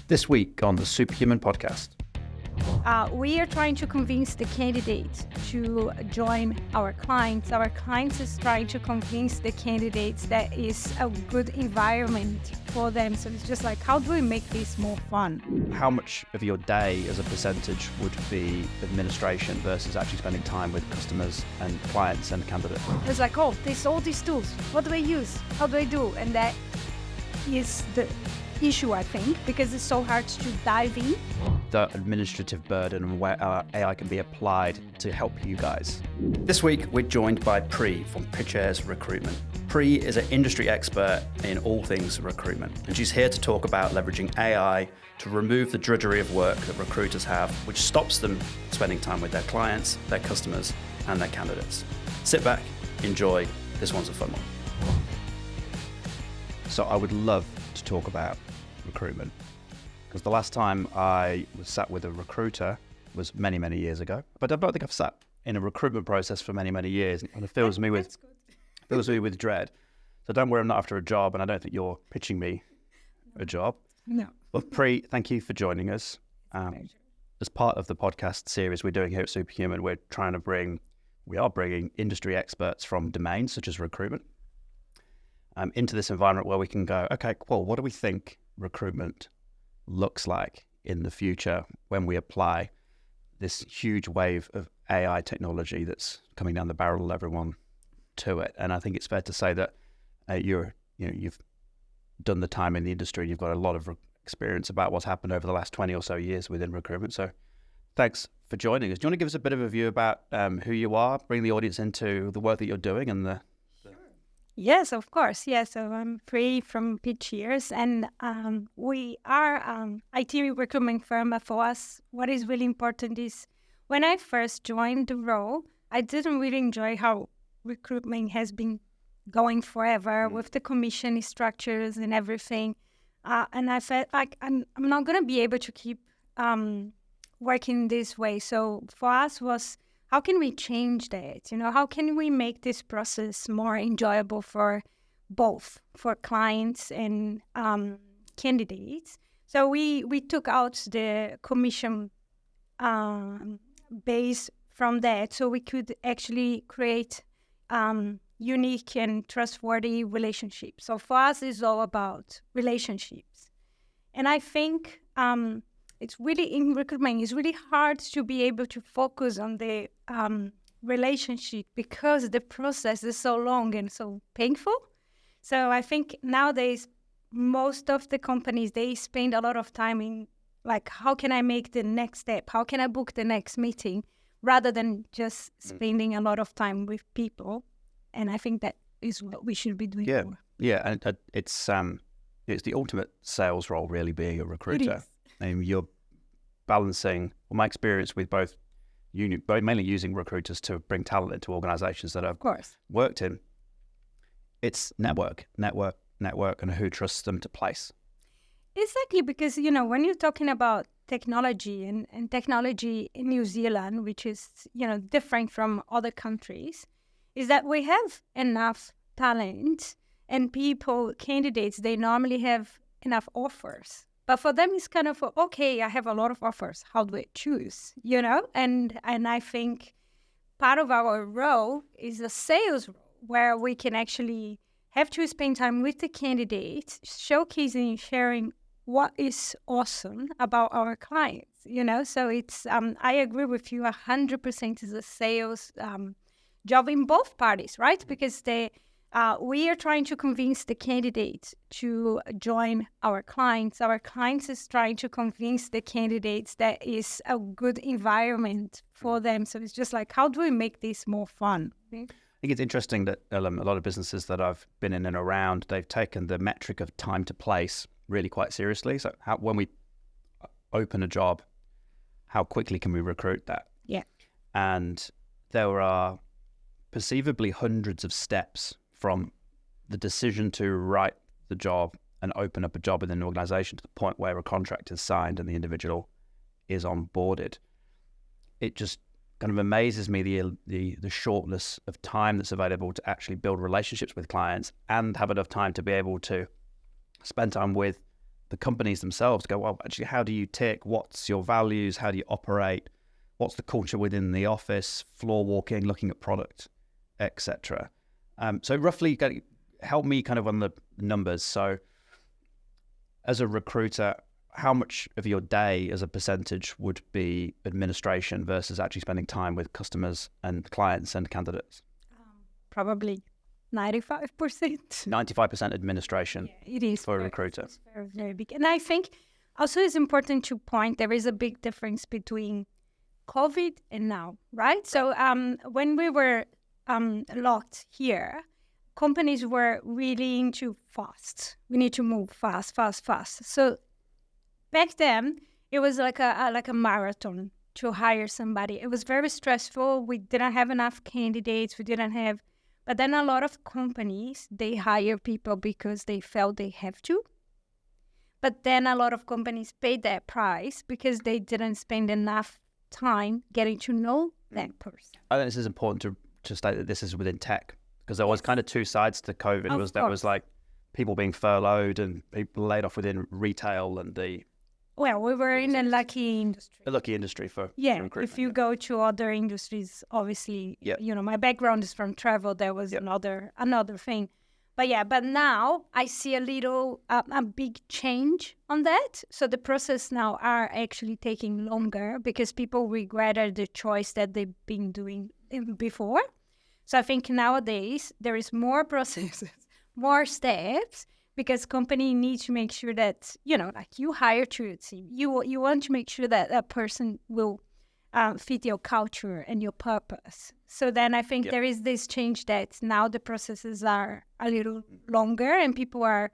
This week on the Superhuman podcast. We are trying to convince the candidates to join our clients. Our clients is trying to convince the candidates that is a good environment for them. So it's just like, how do we make this more fun? How much of your day as a percentage would be administration versus actually spending time with customers and clients and candidates? It's like, oh, there's all these tools. What do I use? How do I do? And that is the issue, I think, because it's so hard to dive in. The administrative burden and where AI can be applied to help you guys. This week, we're joined by Pri from Pitch's Recruitment. Pri is an industry expert in all things recruitment, and she's here to talk about leveraging AI to remove the drudgery of work that recruiters have, which stops them spending time with their clients, their customers, and their candidates. Sit back, enjoy. This one's a fun one. So I would love to talk about recruitment, because the last time I was sat with a recruiter was many, many years ago. But I don't think I've sat in a recruitment process for many, many years, and it fills me with dread. So don't worry, I'm not after a job, and I don't think you're pitching me a job. No. But Pri, thank you for joining us. As part of the podcast series we're doing here at Superhuman, we are bringing industry experts from domains such as recruitment into this environment where we can go, okay, cool, what do we think recruitment looks like in the future when we apply this huge wave of AI technology that's coming down the barrel of everyone to it? And I think it's fair to say that you've done the time in the industry. You've got a lot of experience about what's happened over the last 20 or so years within recruitment. So thanks for joining us. Do you want to give us a bit of a view about who you are, bring the audience into the work that you're doing and the... Yes, of course. Yeah, so I'm Pri from Pitchers, and we are IT recruitment firm. But for us, what is really important is when I first joined the role, I didn't really enjoy how recruitment has been going forever with the commission structures and everything. And I felt like I'm not going to be able to keep working this way. So for us was, how can we change that? How can we make this process more enjoyable for both, for clients and candidates? So we took out the commission base from that, so we could actually create unique and trustworthy relationships. So for us, it's all about relationships. And I think it's really, in recruitment, it's really hard to be able to focus on the relationship because the process is so long and so painful. So I think nowadays, most of the companies, they spend a lot of time in, like, how can I make the next step? How can I book the next meeting? Rather than just spending a lot of time with people. And I think that is what we should be doing more. Yeah, and it's the ultimate sales role, really, being a recruiter. And you're balancing, well, my experience with both mainly using recruiters to bring talent into organizations that I've worked in, it's network, and who trusts them to place. Exactly, because, when you're talking about technology and technology in New Zealand, which is, different from other countries, is that we have enough talent and candidates, they normally have enough offers. But for them, it's kind of, okay, I have a lot of offers. How do I choose, And I think part of our role is a sales role where we can actually have to spend time with the candidates, showcasing, sharing what is awesome about our clients, So it's, I agree with you 100% is a sales job in both parties, right? Because we are trying to convince the candidates to join our clients. Our clients is trying to convince the candidates that is a good environment for them. So it's just like, how do we make this more fun? I think it's interesting that a lot of businesses that I've been in and around, they've taken the metric of time to place really quite seriously. So when we open a job, how quickly can we recruit that? Yeah. And there are perceivably hundreds of steps from the decision to write the job and open up a job within an organization to the point where a contract is signed and the individual is onboarded. It just kind of amazes me the shortness of time that's available to actually build relationships with clients and have enough time to be able to spend time with the companies themselves go, well, actually, how do you tick? What's your values? How do you operate? What's the culture within the office? Floor walking, looking at product, etc. So roughly, help me kind of on the numbers. So as a recruiter, how much of your day as a percentage would be administration versus actually spending time with customers and clients and candidates? Probably 95%. 95% administration. Yeah, it is for a recruiter. It's very, very big. And I think also it's important to point there is a big difference between COVID and now, right? So when we were locked here, companies were really into fast. We need to move fast. So back then, it was like a marathon to hire somebody. It was very stressful. We didn't have enough candidates. But then a lot of companies, they hire people because they felt they have to. But then a lot of companies paid that price because they didn't spend enough time getting to know that person. I think this is important to state that this is within tech, because there was kind of two sides to COVID. There was like people being furloughed and people laid off within retail and Well, we were in a lucky industry. A lucky industry for recruitment. If you go to other industries, obviously, my background is from travel. There was another thing. But now I see a big change on that. So the process now are actually taking longer because people regretted the choice that they've been doing before. So I think nowadays there is more processes, more steps, because company needs to make sure that, like you hire to your team. You want to make sure that that person will fit your culture and your purpose. So then I think there is this change that now the processes are a little longer and people are,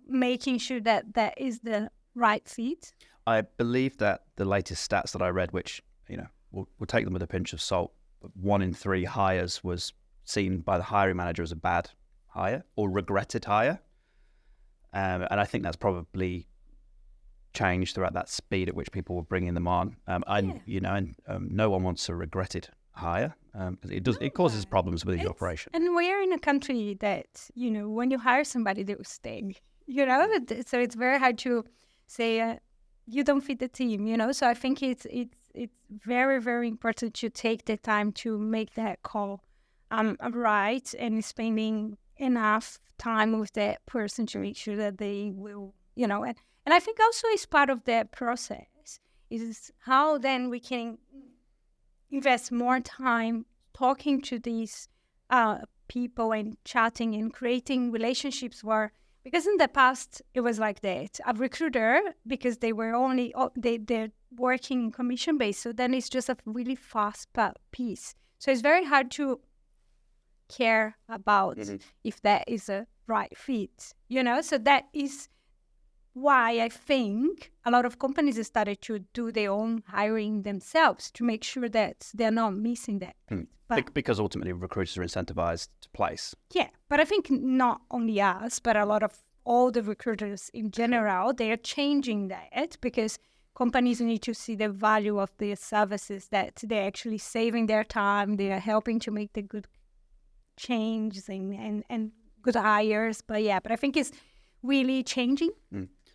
making sure that that is the right fit. I believe that the latest stats that I read, which, we'll take them with a pinch of salt, but 1 in 3 hires was seen by the hiring manager as a bad hire or regretted hire. And I think that's probably changed throughout that speed at which people were bringing them on. No one wants a regretted hire because it causes problems within the operation. And we're in a country that, when you hire somebody, they will stay, so it's very hard to say you don't fit the team, so I think it's very, very important to take the time to make that call right and spending enough time with that person to make sure that they will, and I think also as part of that process is how then we can invest more time talking to these people and chatting and creating relationships because in the past it was like that. A recruiter, because they were they're working in commission based, so then it's just a really fast piece. So it's very hard to care about if that is a right fit, so that is why I think a lot of companies started to do their own hiring themselves to make sure that they're not missing that. But, because ultimately recruiters are incentivized to place. Yeah, but I think not only us, but a lot of all the recruiters in general, they are changing that because companies need to see the value of their services, that they're actually saving their time, they are helping to make the good changes and good hires. But I think it's really changing.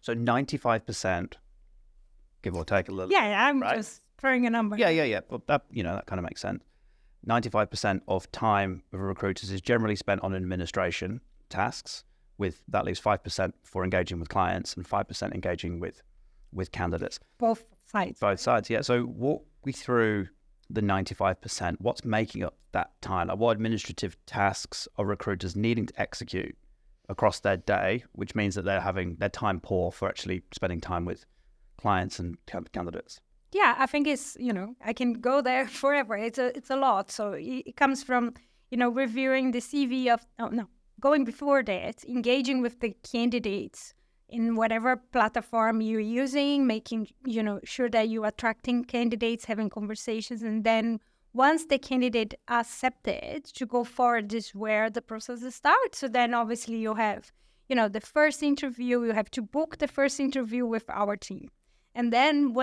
So 95%, give or take a little. Yeah, I'm just throwing a number. Yeah. But that kind of makes sense. 95% of time of recruiters is generally spent on administration tasks. That leaves 5% for engaging with clients and 5% engaging with candidates. Both sides. Yeah. So walk me through the 95%. What's making up that time? Like, what administrative tasks are recruiters needing to execute across their day, which means that they're having their time poor for actually spending time with clients and candidates? Yeah, I think it's, I can go there forever. It's a lot. So it comes from, reviewing the CV going before that, engaging with the candidates in whatever platform you're using, making, sure that you're attracting candidates, having conversations, and then once the candidate accepted to go forward, is where the process starts. So then obviously you have, the first interview, you have to book the first interview with our team. And then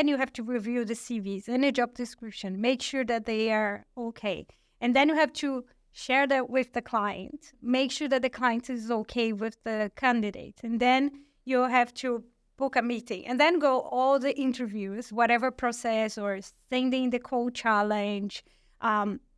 you have to review the CVs and the job description, make sure that they are okay. And then you have to share that with the client, make sure that the client is okay with the candidate. And then you have to book a meeting and then go all the interviews, whatever process, or sending the code challenge,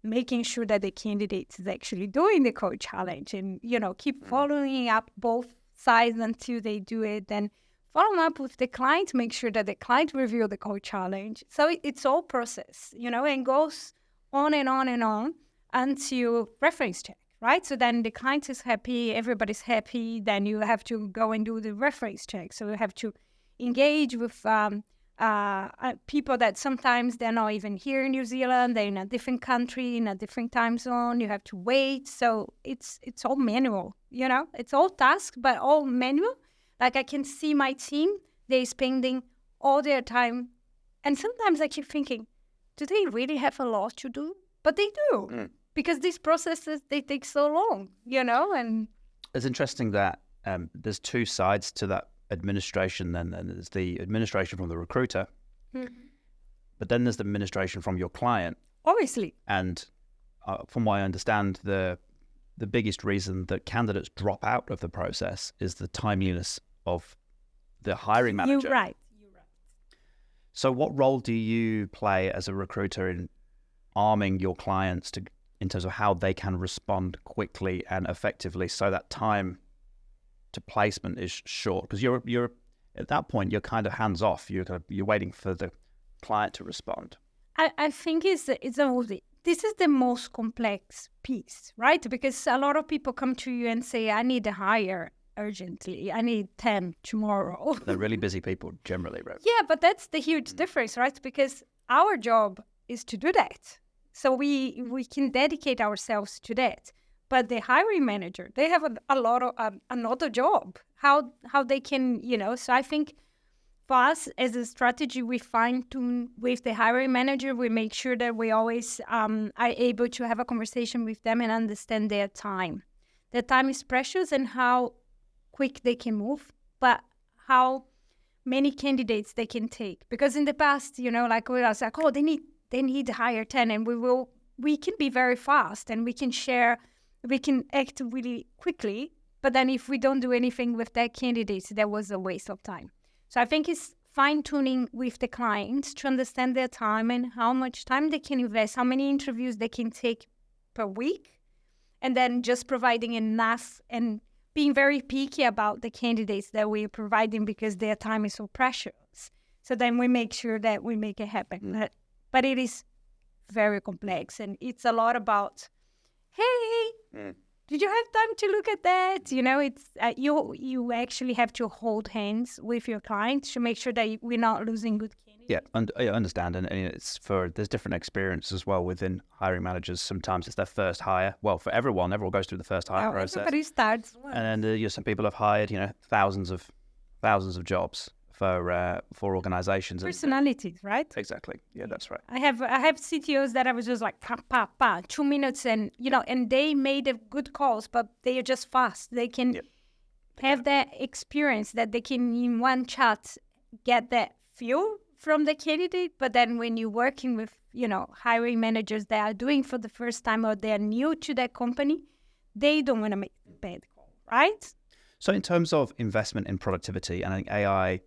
making sure that the candidate is actually doing the code challenge, and, keep following up both sides until they do it. Then follow up with the client, make sure that the client review the code challenge. So it's all process, and goes on and on and on until reference check, right? So then the client is happy, everybody's happy. Then you have to go and do the reference check. So you have to engage with people that sometimes they're not even here in New Zealand. They're in a different country, in a different time zone. You have to wait. So it's all manual, It's all task, but all manual. Like, I can see my team, they're spending all their time. And sometimes I keep thinking, do they really have a lot to do? But they do, because these processes, they take so long, and... It's interesting that there's two sides to that administration. Then there's the administration from the recruiter, but then there's the administration from your client. Obviously. And from what I understand, the biggest reason that candidates drop out of the process is the timeliness of the hiring manager. You're right. So what role do you play as a recruiter in arming your clients in terms of how they can respond quickly and effectively, so that time to placement is short? Because you're at that point, you're kind of hands off. You're waiting for the client to respond. I think this is the most complex piece, right? Because a lot of people come to you and say, I need a hire urgently. I need 10 tomorrow. They're really busy people generally, right? Yeah, but that's the huge difference, right? Because our job is to do that. So we can dedicate ourselves to that. But the hiring manager, they have a lot of another job. How they can, So I think for us as a strategy, we fine tune with the hiring manager. We make sure that we always are able to have a conversation with them and understand their time. Their time is precious, and how quick they can move, but how many candidates they can take. Because in the past, like we was like, they need to hire 10, and we can be very fast, and we can act really quickly. But then if we don't do anything with that candidate, that was a waste of time. So I think it's fine-tuning with the clients to understand their time and how much time they can invest, how many interviews they can take per week, and then just providing enough and being very picky about the candidates that we're providing, because their time is so precious. So then we make sure that we make it happen. But it is very complex, and it's a lot about, hey, did you have time to look at that? It's you actually have to hold hands with your clients to make sure that we're not losing good candidates. Yeah, and I understand, and it's there's different experience as well within hiring managers. Sometimes it's their first hire. Well, for everyone goes through the first hire process. Everybody starts once. And then some people have hired thousands of jobs for organizations. Personalities, right? Exactly. Yeah, that's right. I have CTOs that I was just like, 2 minutes, and and they made good calls, but they are just fast. They can have that experience that they can in one chat get that feel from the candidate. But then when you're working with hiring managers that are doing for the first time, or they're new to that company, they don't want to make a bad call, right? So in terms of investment in productivity, and I think AI,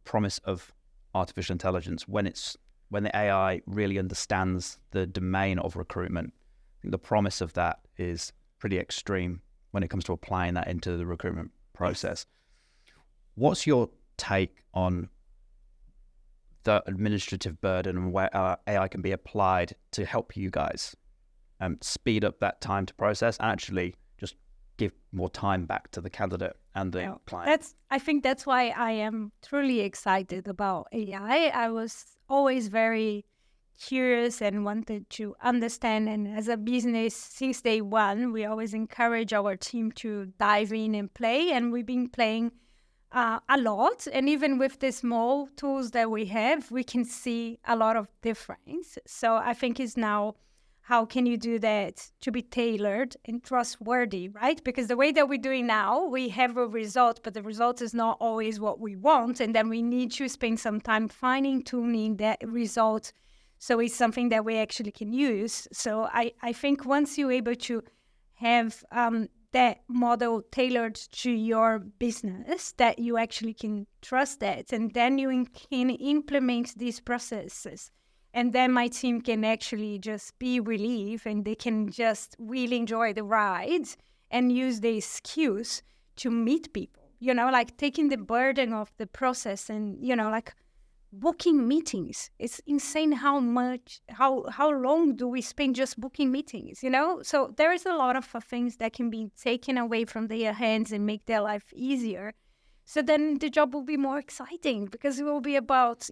promise of artificial intelligence, when the AI really understands the domain of recruitment, I think the promise of that is pretty extreme when it comes to applying that into the recruitment process. What's your take on the administrative burden and where AI can be applied to help you guys speed up that time to process and actually just give more time back to the candidate and the client? I think that's why I am truly excited about AI. I was always very curious and wanted to understand. And as a business, since day one, we always encourage our team to dive in and play. And we've been playing a lot. And even with the small tools that we have, we can see a lot of difference. So I think it's now, how can you do that to be tailored and trustworthy, right? Because the way that we're doing now, we have a result, but the result is not always what we want. And then we need to spend some time fine tuning that result, so it's something that we actually can use. So I think once you're able to have that model tailored to your business, that you actually can trust that, and then you can implement these processes. And then my team can actually just be relieved, and they can just really enjoy the rides and use the skills to meet people, like taking the burden of the process and, like booking meetings. It's insane how long do we spend just booking meetings, So there is a lot of things that can be taken away from their hands and make their life easier. So then the job will be more exciting because it will be about,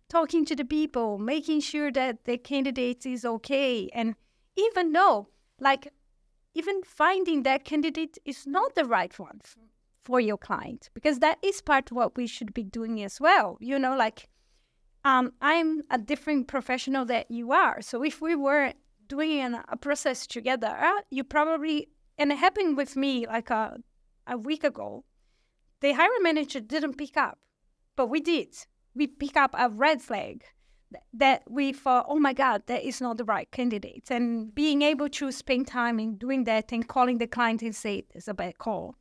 talking to the people, making sure that the candidate is okay. And even finding that candidate is not the right one for your client, because that is part of what we should be doing as well. I'm a different professional that you are. So if we were doing a process together, you probably, and it happened with me like a week ago, the hiring manager didn't pick up, but we did. We pick up a red flag that we thought, oh my God, that is not the right candidate. And being able to spend time in doing that and calling the client and say, it's a bad call,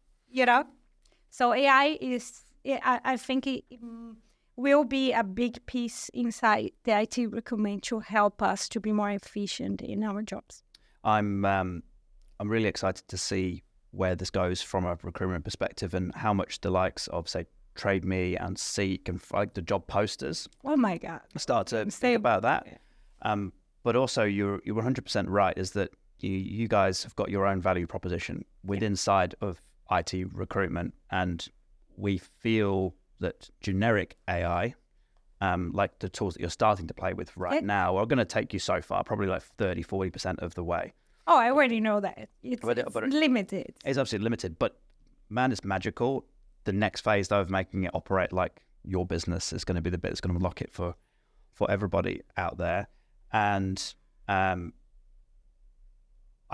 So AI is, I think it will be a big piece inside the IT recruitment to help us to be more efficient in our jobs. I'm really excited to see where this goes from a recruitment perspective, and how much the likes of, say, Trade Me and Seek and like the job posters. Oh my God! Start to think about that. Yeah. But also, you're 100% right. Is that you guys have got your own value proposition inside of IT recruitment, and we feel that generic AI, like the tools that you're starting to play with right now, are going to take you so far, probably like 30-40% of the way. Oh, I already know that. It's limited. It's absolutely limited, but man, it's magical. The next phase, though, of making it operate like your business is going to be the bit that's going to unlock it for everybody out there. And I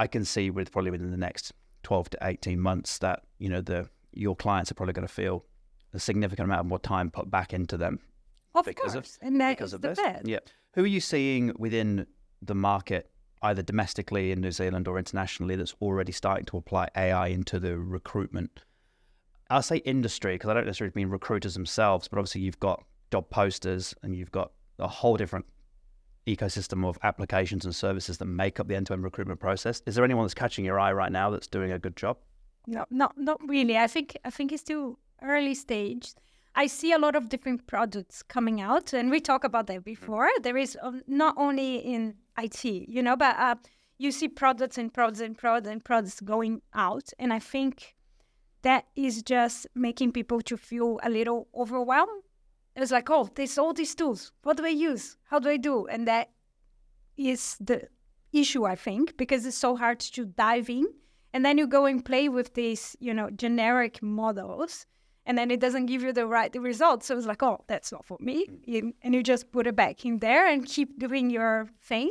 can see probably within the next 12 to 18 months that, your clients are probably going to feel a significant amount more time put back into them. Of course. And that is the best. Yeah. Who are you seeing within the market, either domestically in New Zealand or internationally, that's already starting to apply AI into the recruitment? I'll say industry, because I don't necessarily mean recruiters themselves, but obviously you've got job posters and you've got a whole different ecosystem of applications and services that make up the end-to-end recruitment process. Is there anyone that's catching your eye right now that's doing a good job? No, not really. I think it's still early stage. I see a lot of different products coming out, and we talked about that before. There is not only in IT, but you see products and products and products and products going out, and I think that is just making people to feel a little overwhelmed. It's like, oh, there's all these tools. What do I use? How do I do? And that is the issue, I think, because it's so hard to dive in. And then you go and play with these, generic models, and then it doesn't give you the right results. So it's like, oh, that's not for me. And you just put it back in there and keep doing your thing,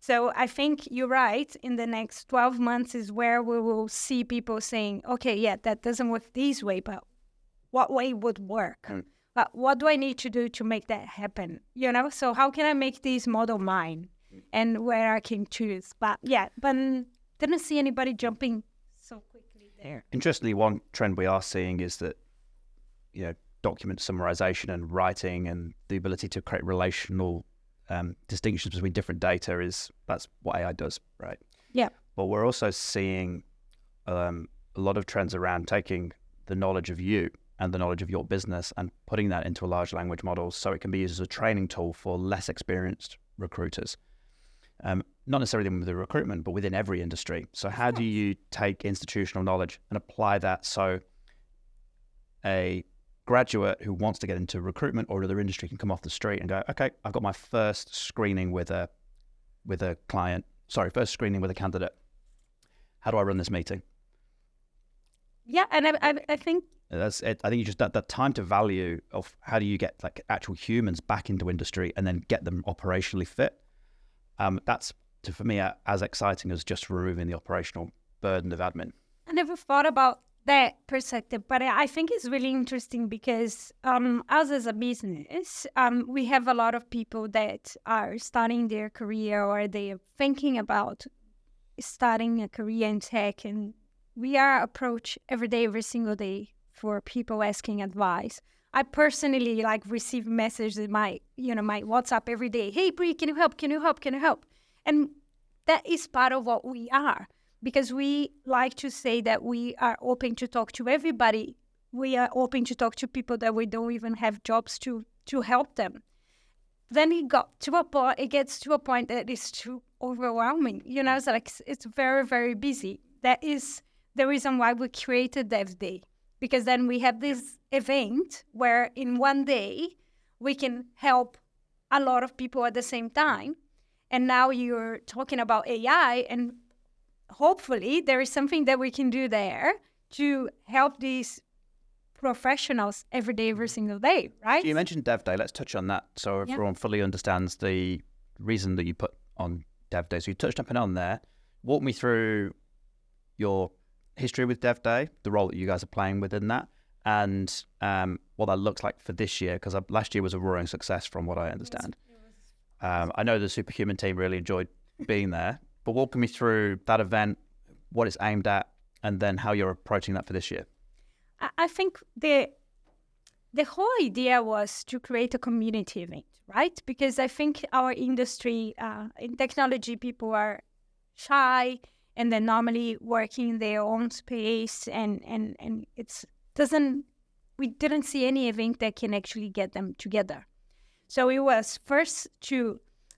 So I think you're right. In the next 12 months is where we will see people saying, okay, yeah, that doesn't work this way, but what way would work? But what do I need to do to make that happen? So how can I make this model mine and where I can choose? But didn't see anybody jumping so quickly there. Interestingly, one trend we are seeing is that, document summarization and writing and the ability to create relational distinctions between different data that's what AI does, right? Yeah. But we're also seeing a lot of trends around taking the knowledge of you and the knowledge of your business and putting that into a large language model so it can be used as a training tool for less experienced recruiters. Not necessarily within the recruitment, but within every industry. So how do you take institutional knowledge and apply that so a graduate who wants to get into recruitment or another industry can come off the street and go, okay, I've got my first screening with a candidate. How do I run this meeting? Yeah, and I think that's it. I think you just that time to value of how do you get like actual humans back into industry and then get them operationally fit. That's for me as exciting as just removing the operational burden of admin. I never thought about that perspective, but I think it's really interesting because us as a business, we have a lot of people that are starting their career or they are thinking about starting a career in tech and we are approached every day, every single day for people asking advice. I personally receive messages in my WhatsApp every day. Hey, Pri, can you help? Can you help? Can you help? And that is part of what we are, because we like to say that we are open to talk to everybody. We are open to talk to people that we don't even have jobs to help them. Then it gets to a point that is too overwhelming. It's very, very busy. That is the reason why we created Dev Day, because then we have this event where in one day we can help a lot of people at the same time. And now you're talking about AI, and hopefully there is something that we can do there to help these professionals every day, every single day, right? So you mentioned Dev Day. Let's touch on that so everyone fully understands the reason that you put on Dev Day. So you touched on there. Walk me through your history with Dev Day, the role that you guys are playing within that, and what that looks like for this year, because last year was a roaring success from what I understand. I know the Superhuman team really enjoyed being there, but walk me through that event, what it's aimed at, and then how you're approaching that for this year. I think the whole idea was to create a community event, right? Because I think our industry, in technology, people are shy and they're normally working in their own space, and we didn't see any event that can actually get them together. So it was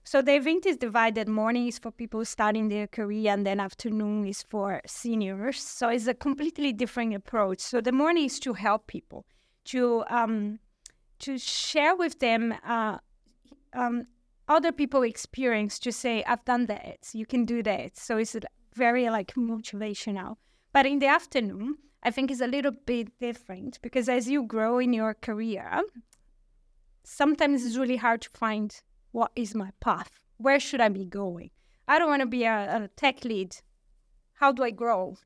so the event is divided. Morning is for people starting their career, and then afternoon is for seniors. So it's a completely different approach. So the morning is to help people, to share with them other people's experience, to say, I've done that, you can do that. So it's very motivational. But in the afternoon, I think it's a little bit different, because as you grow in your career, sometimes it's really hard to find what is my path. Where should I be going? I don't want to be a tech lead. How do I grow?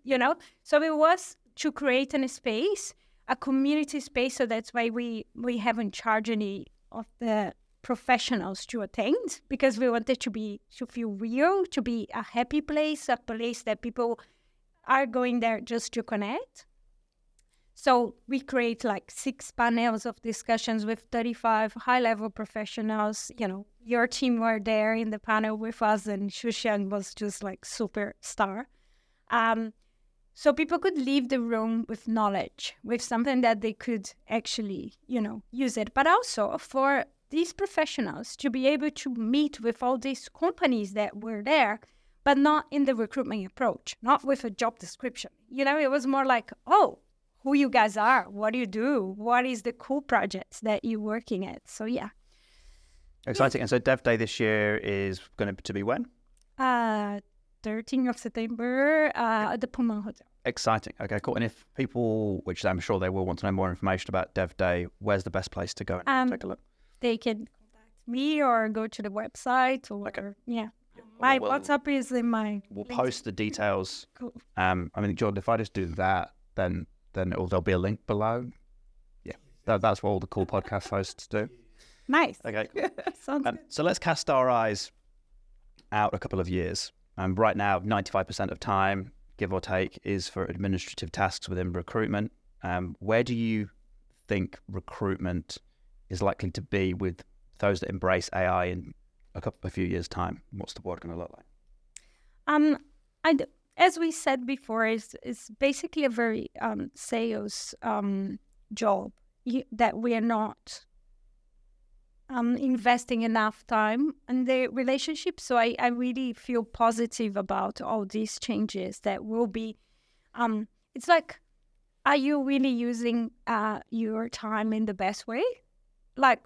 So it was to create a space, a community space. So that's why we haven't charged any of the professionals to attend, because we wanted to feel real, to be a happy place, a place that people are going there just to connect. So we create 6 panels of discussions with 35 high-level professionals. Your team were there in the panel with us, and Shushan was just superstar. So people could leave the room with knowledge, with something that they could actually, use it. But also for these professionals to be able to meet with all these companies that were there, but not in the recruitment approach, not with a job description. It was more who you guys are, what do you do, what is the cool projects that you're working at. So yeah. Exciting. And so Dev Day this year is going to be when? 13th of September at the Pullman Hotel. Exciting. Okay, cool. And if people, which I'm sure they will want to know more information about Dev Day, where's the best place to go and take a look? They can contact me or go to the website or my WhatsApp is in my... We'll post the details. Cool. Jordan, if I just do that, then there'll be a link below. Yeah, that's what all the cool podcast hosts do. Nice. Okay. Sounds good. So let's cast our eyes out a couple of years. Right now, 95% of time, give or take, is for administrative tasks within recruitment. Where do you think recruitment is likely to be with those that embrace AI in a few years' time? What's the world going to look like? As we said before, it's basically a very sales job that we are not investing enough time in the relationship. So I really feel positive about all these changes that will be. It's are you really using your time in the best way?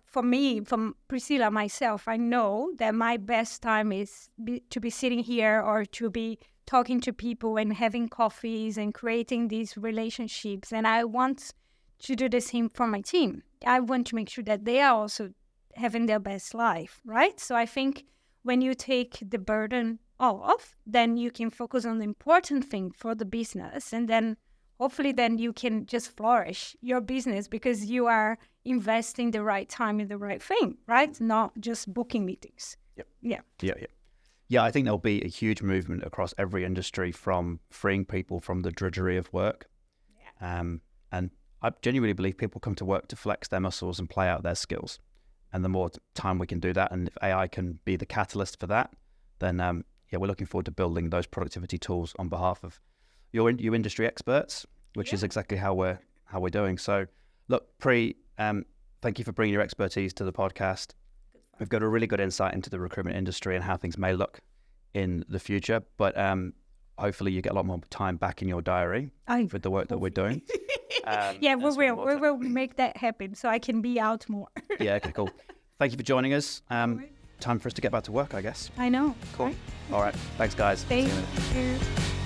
For me, from Priscilla, myself, I know that my best time is to be sitting here or to be talking to people and having coffees and creating these relationships. And I want to do the same for my team. I want to make sure that they are also having their best life, right? So I think when you take the burden off, then you can focus on the important thing for the business. And then hopefully then you can just flourish your business because you are investing the right time in the right thing, right? Not just booking meetings. Yep. Yeah. Yeah, I think there'll be a huge movement across every industry from freeing people from the drudgery of work. And I genuinely believe people come to work to flex their muscles and play out their skills. And the more time we can do that, and if AI can be the catalyst for that, then we're looking forward to building those productivity tools on behalf of you industry experts, which is exactly how we're doing. So, look, Pri, thank you for bringing your expertise to the podcast. We've got a really good insight into the recruitment industry and how things may look in the future, but hopefully you get a lot more time back in your diary with the work that we're doing. We will make that happen so I can be out more. Yeah, okay, cool. Thank you for joining us. Time for us to get back to work, I guess. I know. Cool. Right? All right. Thanks, guys. Thank you.